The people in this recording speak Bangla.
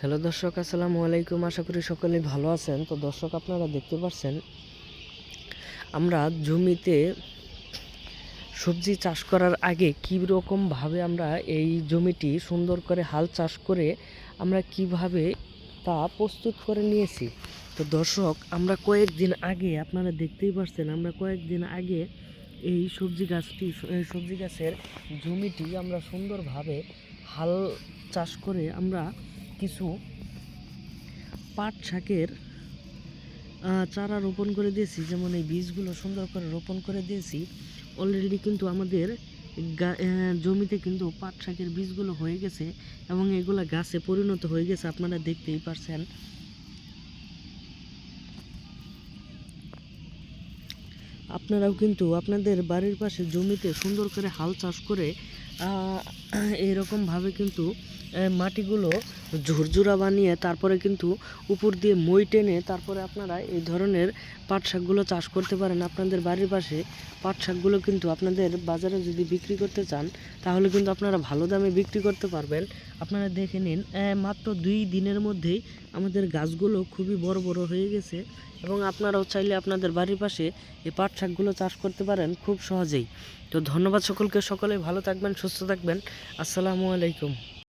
হ্যালো দর্শক, আসসালামু আলাইকুম। আশা করি সকলেই ভালো আছেন। তো দর্শক, আপনারা দেখতে পাচ্ছেন আমরা জমিতে সবজি চাষ করার আগে কী রকমভাবে আমরা এই জমিটি সুন্দর করে হাল চাষ করে আমরা কিভাবে তা প্রস্তুত করে নিয়েছি। তো দর্শক, আমরা কয়েকদিন আগে আপনারা দেখতেই পাচ্ছেন আমরা কয়েকদিন আগে এই সবজি গাছের জমিটি আমরা সুন্দরভাবে হাল চাষ করে আমরা কিছু পাট শাকের চারা রোপণ করে দিয়েছি। যেমন এই বীজগুলো সুন্দর করে রোপণ করে দিয়েছি। অলরেডি কিন্তু আমাদের জমিতে কিন্তু পাট শাকের বীজগুলো হয়ে গেছে এবং এগুলো গাছে পরিণত হয়ে গেছে, আপনারা দেখতেই পারছেন। আপনারাও কিন্তু আপনাদের বাড়ির পাশে জমিতে সুন্দর করে হাল চাষ করে এইরকমভাবে কিন্তু মাটিগুলো ঝুরঝুরা বানিয়ে তারপরে কিন্তু উপর দিয়ে মই টেনে তারপরে আপনারা এই ধরনের পাট শাকগুলো চাষ করতে পারেন। আপনাদের বাড়ির পাশে পাট শাকগুলো কিন্তু আপনাদের বাজারে যদি বিক্রি করতে চান তাহলে কিন্তু আপনারা ভালো দামে বিক্রি করতে পারবেন। আপনারা দেখে নিন, মাত্র 2 দিনের মধ্যেই আমাদের গাছগুলো খুবই বড় বড় হয়ে গেছে এবং আপনারাও চাইলে আপনাদের বাড়ির পাশে এই পাট শাকগুলো চাষ করতে পারেন খুব সহজেই। তো ধন্যবাদ সকলকে, সকলে ভালো থাকবেন, সুস্থ থাকবেন। আসসালামু আলাইকুম।